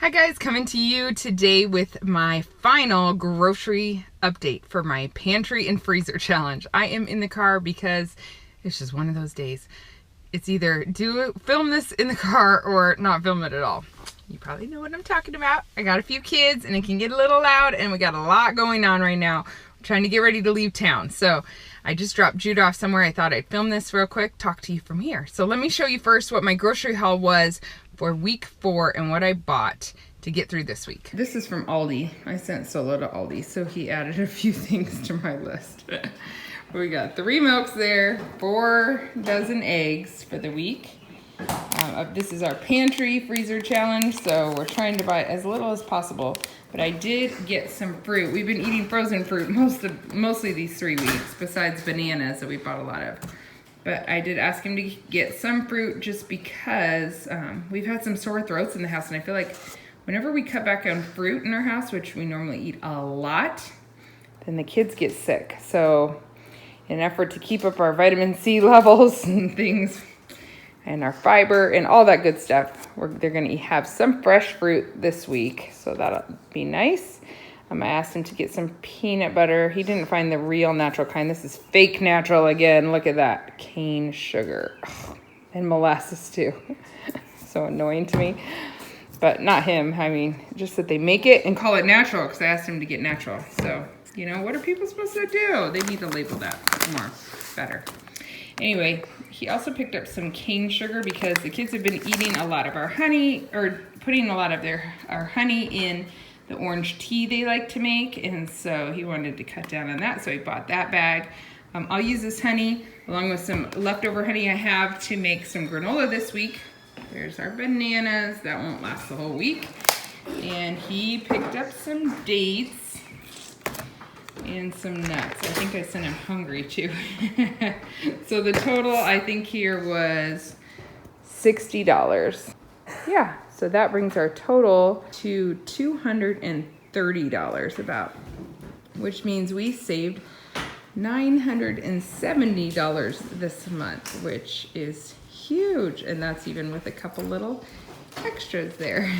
Hi guys, coming to you today with my final grocery update for my pantry and freezer challenge. I am in the car because it's just one of those days. It's either film this in the car or not film it at all. You probably know what I'm talking about. I got a few kids and it can get a little loud and we got a lot going on right now. I'm trying to get ready to leave town. So I just dropped Jude off somewhere. I thought I'd film this real quick, talk to you from here. So let me show you first what my grocery haul was for week 4 and what I bought to get through this week. This is from Aldi. I sent Solo to Aldi, so he added a few things to my list. We got 3 milks there, 4 dozen eggs for the week. This is our pantry freezer challenge, so we're trying to buy as little as possible. But I did get some fruit. We've been eating frozen fruit mostly these 3 weeks, besides bananas that we bought a lot of. But I did ask him to get some fruit just because we've had some sore throats in the house, and I feel like whenever we cut back on fruit in our house, which we normally eat a lot, then the kids get sick. So in an effort to keep up our vitamin C levels and things, and our fiber and all that good stuff, they're gonna have some fresh fruit this week. So that'll be nice. I asked him to get some peanut butter. He didn't find the real natural kind. This is fake natural again. Look at that, cane sugar. Ugh. And molasses too. So annoying to me. But not him, I mean, just that they make it and call it natural because I asked him to get natural. So, you know, what are people supposed to do? They need to label that more better. Anyway, he also picked up some cane sugar because the kids have been eating a lot of our honey, or putting a lot of our honey in the orange tea they like to make. And so he wanted to cut down on that, so he bought that bag. I'll use this honey along with some leftover honey I have to make some granola this week. There's our bananas. That won't last the whole week. And he picked up some dates and some nuts. I think I sent him hungry too. So the total I think here was $60. Yeah, so that brings our total to $230 about, which means we saved $970 this month, which is huge, and that's even with a couple little extras there.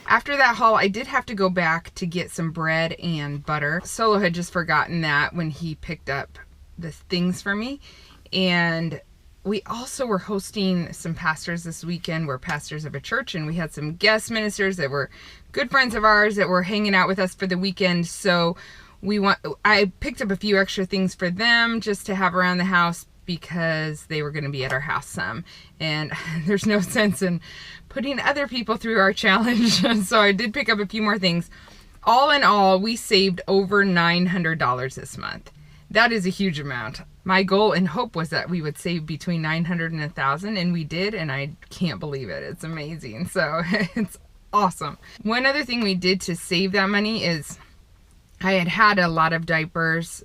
After that haul, I did have to go back to get some bread and butter. Solo had just forgotten that when he picked up the things for me. And we also were hosting some pastors this weekend. We're pastors of a church, and we had some guest ministers that were good friends of ours that were hanging out with us for the weekend. So I picked up a few extra things for them just to have around the house, because they were going to be at our house some, and there's no sense in putting other people through our challenge. So I did pick up a few more things. All in all, we saved over $900 this month. That is a huge amount. My goal and hope was that we would save between $900 and $1,000, and we did, and I can't believe it. It's amazing. So it's awesome. One other thing we did to save that money is I had a lot of diapers,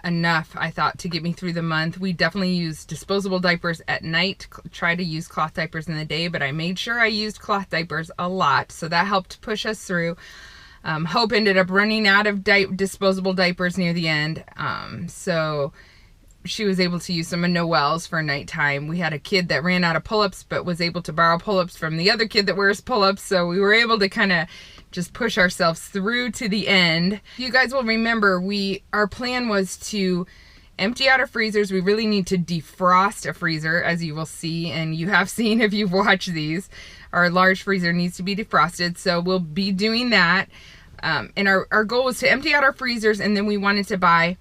enough, I thought, to get me through the month. We definitely used disposable diapers at night, try to use cloth diapers in the day, but I made sure I used cloth diapers a lot, so that helped push us through. Hope ended up running out of disposable diapers near the end, so she was able to use some of Noelle's for nighttime. We had a kid that ran out of pull-ups but was able to borrow pull-ups from the other kid that wears pull-ups, so we were able to kind of just push ourselves through to the end. You guys will remember our plan was to empty out our freezers. We really need to defrost a freezer, as you will see, and you have seen if you've watched these. Our large freezer needs to be defrosted, so we'll be doing that. And our goal was to empty out our freezers, and then we wanted to buy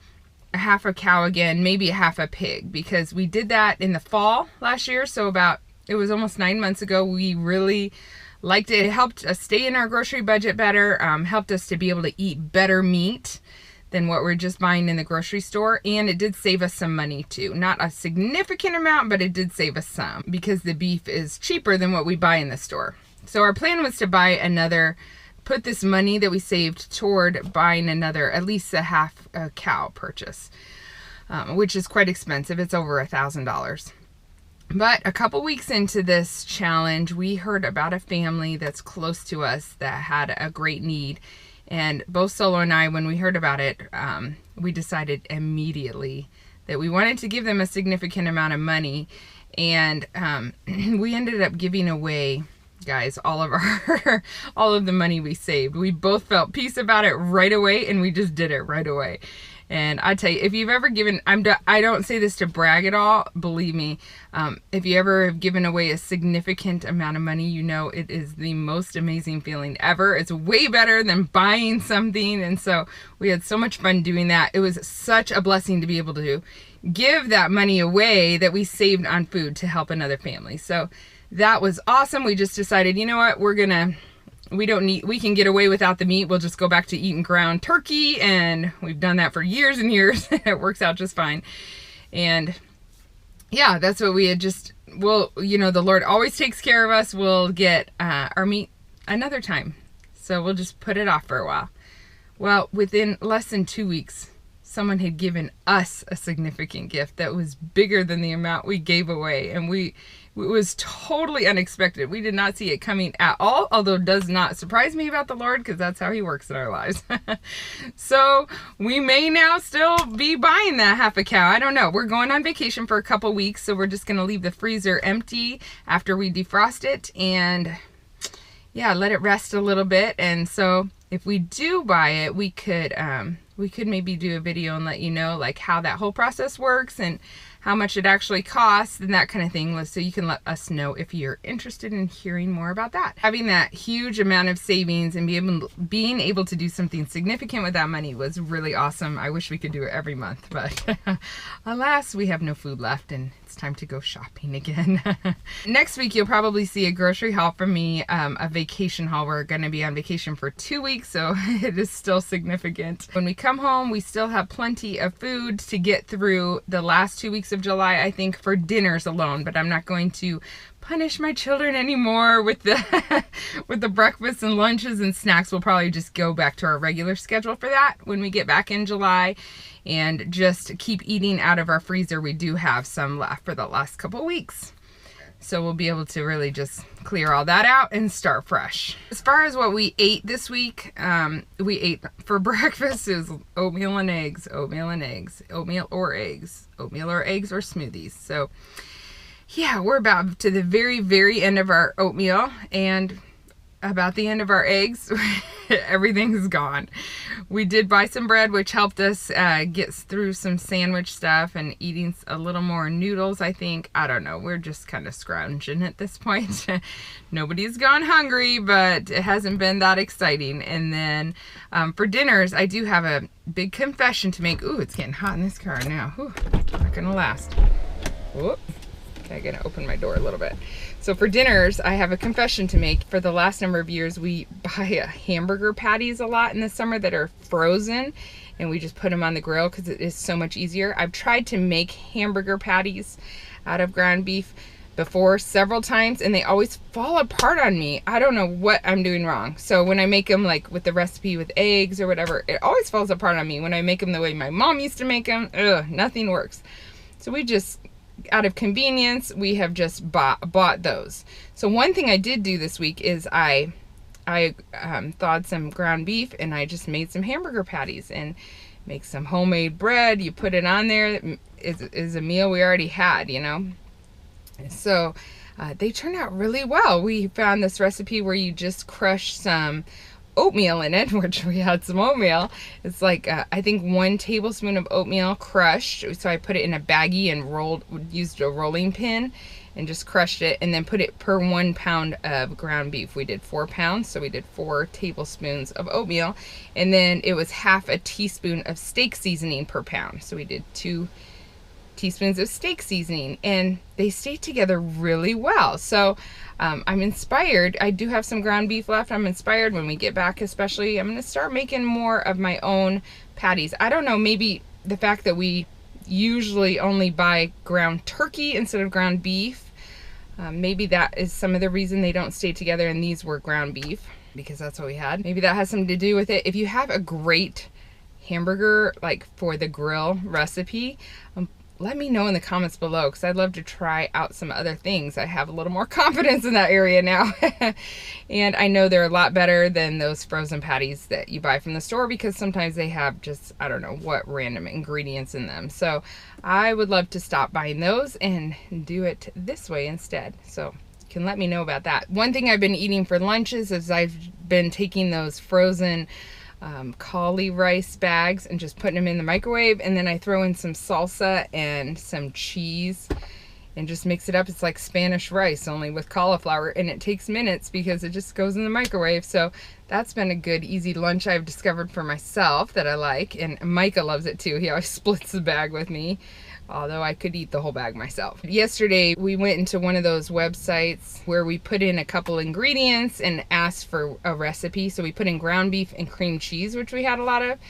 a half a cow again, maybe a half a pig, because we did that in the fall last year. So it was almost 9 months ago. We really liked it. It helped us stay in our grocery budget better, helped us to be able to eat better meat than what we're just buying in the grocery store, and it did save us some money too. Not a significant amount, but it did save us some, because the beef is cheaper than what we buy in the store. So our plan was to put this money that we saved toward buying at least a half a cow purchase, which is quite expensive. It's over $1,000. But a couple weeks into this challenge, we heard about a family that's close to us that had a great need. And both Solo and I, when we heard about it, we decided immediately that we wanted to give them a significant amount of money. And we ended up giving away guys, all of our all of the money we saved. We both felt peace about it right away, and we just did it right away. And I tell you, if you've ever given, I don't say this to brag at all, believe me, if you ever have given away a significant amount of money, you know it is the most amazing feeling ever. It's way better than buying something. And so we had so much fun doing that. It was such a blessing to be able to give that money away that we saved on food to help another family. So that was awesome. We just decided, you know what, we can get away without the meat. We'll just go back to eating ground turkey, and we've done that for years and years. It works out just fine. And yeah, that's what we had the Lord always takes care of us. We'll get our meat another time. So we'll just put it off for a while. Well, within less than 2 weeks, someone had given us a significant gift that was bigger than the amount we gave away. And it was totally unexpected. We did not see it coming at all, although it does not surprise me about the Lord, because that's how he works in our lives. So we may now still be buying that half a cow. I don't know. We're going on vacation for a couple weeks, so we're just going to leave the freezer empty after we defrost it and let it rest a little bit. And so if we do buy it, we could maybe do a video and let you know like how that whole process works and how much it actually costs and that kind of thing, so you can let us know if you're interested in hearing more about that. Having that huge amount of savings and being able to do something significant with that money was really awesome. I wish we could do it every month, but alas, we have no food left and it's time to go shopping again. Next week, you'll probably see a grocery haul from me, a vacation haul. We're going to be on vacation for 2 weeks, so it is still significant. When we come home, we still have plenty of food to get through the last 2 weeks of July, I think, for dinners alone, but I'm not going to punish my children anymore with the with the breakfasts and lunches and snacks. We'll probably just go back to our regular schedule for that when we get back in July and just keep eating out of our freezer. We do have some left for the last couple weeks. So we'll be able to really just clear all that out and start fresh. As far as what we ate this week, we ate for breakfast is oatmeal and eggs, oatmeal and eggs, oatmeal or eggs, oatmeal or eggs or smoothies. So yeah, we're about to the very, very end of our oatmeal and about the end of our eggs. Everything's gone. We did buy some bread, which helped us get through some sandwich stuff and eating a little more noodles, I think. I don't know. We're just kind of scrounging at this point. Nobody's gone hungry, but it hasn't been that exciting. And then for dinners, I do have a big confession to make. Ooh, it's getting hot in this car now. Ooh, not gonna last. Whoop. Okay, I'm gonna open my door a little bit. So for dinners, I have a confession to make. For the last number of years, we buy hamburger patties a lot in the summer that are frozen, and we just put them on the grill because it is so much easier. I've tried to make hamburger patties out of ground beef before several times, and they always fall apart on me. I don't know what I'm doing wrong. So when I make them like with the recipe with eggs or whatever, it always falls apart on me. When I make them the way my mom used to make them, nothing works. So we just, out of convenience, we have just bought those. So one thing I did do this week is I thawed some ground beef and I just made some hamburger patties and make some homemade bread. You put it on there. Is a meal we already had, you know. So they turned out really well. We found this recipe where you just crush some oatmeal in it, which we had some oatmeal. It's like I think 1 tablespoon of oatmeal crushed. So I put it in a baggie and used a rolling pin and just crushed it, and then put it per 1 pound of ground beef. We did 4 pounds, so we did 4 tablespoons of oatmeal, and then it was half a teaspoon of steak seasoning per pound. So we did 2 teaspoons of steak seasoning, and they stayed together really well. So I'm inspired. I do have some ground beef left. I'm inspired when we get back, especially. I'm going to start making more of my own patties. I don't know, maybe the fact that we usually only buy ground turkey instead of ground beef, maybe that is some of the reason they don't stay together, and these were ground beef because that's what we had. Maybe that has something to do with it. If you have a great hamburger, like for the grill recipe, let me know in the comments below, because I'd love to try out some other things. I have a little more confidence in that area now. And I know they're a lot better than those frozen patties that you buy from the store, because sometimes they have just, I don't know what random ingredients in them. So I would love to stop buying those and do it this way instead. So can let me know about that. One thing I've been eating for lunches is I've been taking those frozen cauli rice bags and just putting them in the microwave, and then I throw in some salsa and some cheese and just mix it up. It's like Spanish rice, only with cauliflower, and it takes minutes because it just goes in the microwave. So that's been a good, easy lunch I've discovered for myself that I like, and Micah loves it too. He always splits the bag with me, although I could eat the whole bag myself. Yesterday, we went into one of those websites where we put in a couple ingredients and asked for a recipe. So we put in ground beef and cream cheese, which we had a lot of.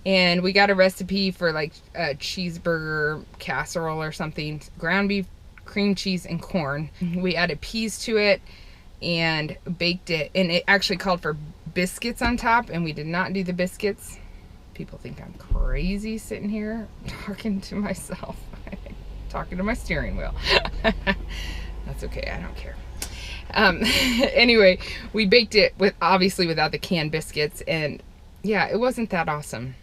And we got a recipe for like a cheeseburger casserole or something. Ground beef, cream cheese, and corn. We added peas to it and baked it. And it actually called for biscuits on top, and we did not do the biscuits. People think I'm crazy sitting here talking to myself, talking to my steering wheel. That's okay, I don't care. Anyway, we baked it with, obviously without the canned biscuits, and yeah, it wasn't that awesome.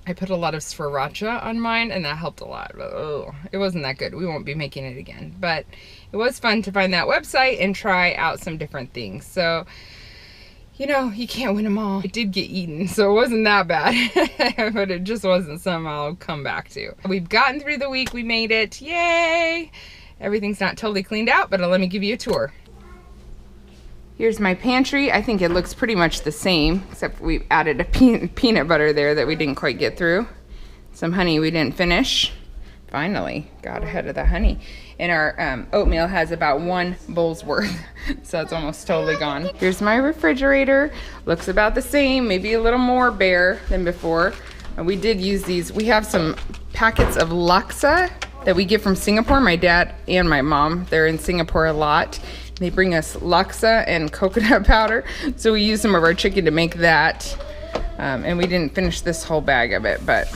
I put a lot of sriracha on mine, and that helped a lot, but oh, it wasn't that good. We won't be making it again, but it was fun to find that website and try out some different things. So, you know, you can't win them all. It did get eaten, so it wasn't that bad, but it just wasn't something I'll come back to. We've gotten through the week, we made it, yay! Everything's not totally cleaned out, but let me give you a tour. Here's my pantry. I think it looks pretty much the same, except we added a peanut butter there that we didn't quite get through. Some honey we didn't finish. Finally got ahead of the honey. And our oatmeal has about 1 bowl's worth, so it's almost totally gone. Here's my refrigerator. Looks about the same, maybe a little more bare than before. We did use these. We have some packets of Luka that we get from Singapore. My dad and my mom, they're in Singapore a lot. They bring us Luka and coconut powder, so we use some of our chicken to make that. And we didn't finish this whole bag of it, but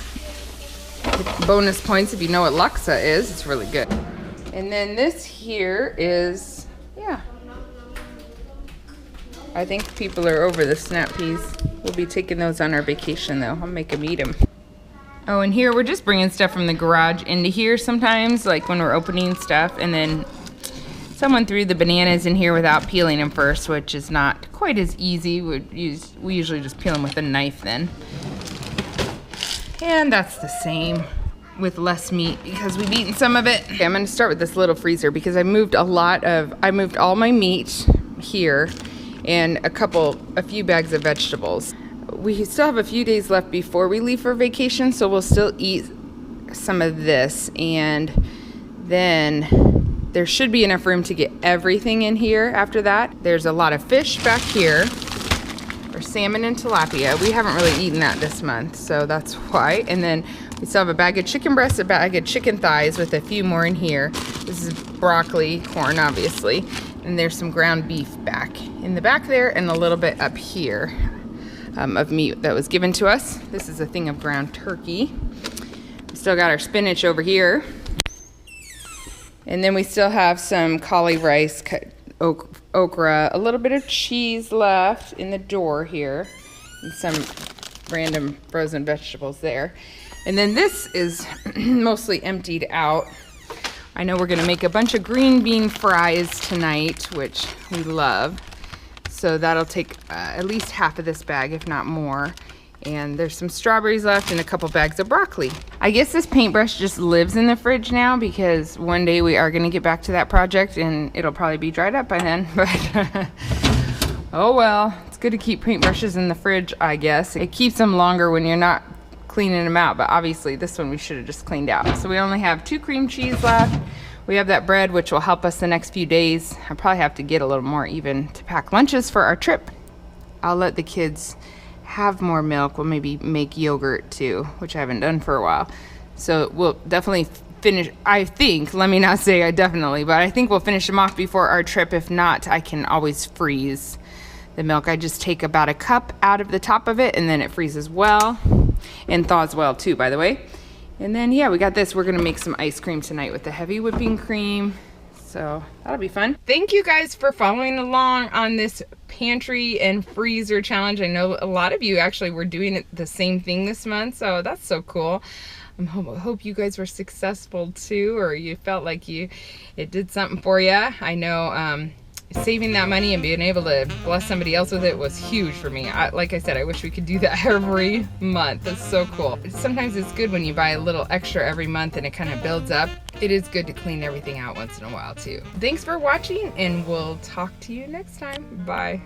bonus points if you know what Luka is. It's really good. And then this here is, yeah. I think people are over the snap peas. We'll be taking those on our vacation though. I'll make them eat them. Oh, and here we're just bringing stuff from the garage into here sometimes, like when we're opening stuff, and then someone threw the bananas in here without peeling them first, which is not quite as easy. We usually just peel them with a knife then. And that's the same with less meat because we've eaten some of it. Okay, I'm gonna start with this little freezer because I moved all my meat here and a few bags of vegetables. We still have a few days left before we leave for vacation, so we'll still eat some of this, and then there should be enough room to get everything in here after that. There's a lot of fish back here, or salmon and tilapia. We haven't really eaten that this month, so that's why. And then we still have a bag of chicken breasts, a bag of chicken thighs with a few more in here. This is broccoli, corn obviously, and there's some ground beef back in the back there and a little bit up here of meat that was given to us. This is a thing of ground turkey. We still got our spinach over here. And then we still have some cauli rice, okra, a little bit of cheese left in the door here, and some random frozen vegetables there. And then this is mostly emptied out. I know we're gonna make a bunch of green bean fries tonight, which we love. So that'll take at least half of this bag, if not more. And there's some strawberries left and a couple bags of broccoli. I guess this paintbrush just lives in the fridge now because one day we are gonna get back to that project and it'll probably be dried up by then, but oh well. It's good to keep paintbrushes in the fridge, I guess. It keeps them longer when you're not cleaning them out, but obviously this one we should have just cleaned out. So we only have 2 cream cheese left. We have that bread, which will help us the next few days. I probably have to get a little more even to pack lunches for our trip. I'll let the kids have more milk. We'll maybe make yogurt too, which I haven't done for a while. So we'll definitely finish, I think, let me not say I definitely, but I think we'll finish them off before our trip. If not, I can always freeze the milk. I just take about a cup out of the top of it and then it freezes well and thaws well too, by the way. And then, yeah, we got this. We're gonna make some ice cream tonight with the heavy whipping cream. So that'll be fun. Thank you guys for following along on this pantry and freezer challenge. I know a lot of you actually were doing it the same thing this month, so that's so cool. I hope you guys were successful too, or you felt like it did something for you. I know saving that money and being able to bless somebody else with it was huge for me. Like I said, I wish we could do that every month. That's so cool. Sometimes it's good when you buy a little extra every month and it kind of builds up. It is good to clean everything out once in a while too. Thanks for watching, and we'll talk to you next time. Bye.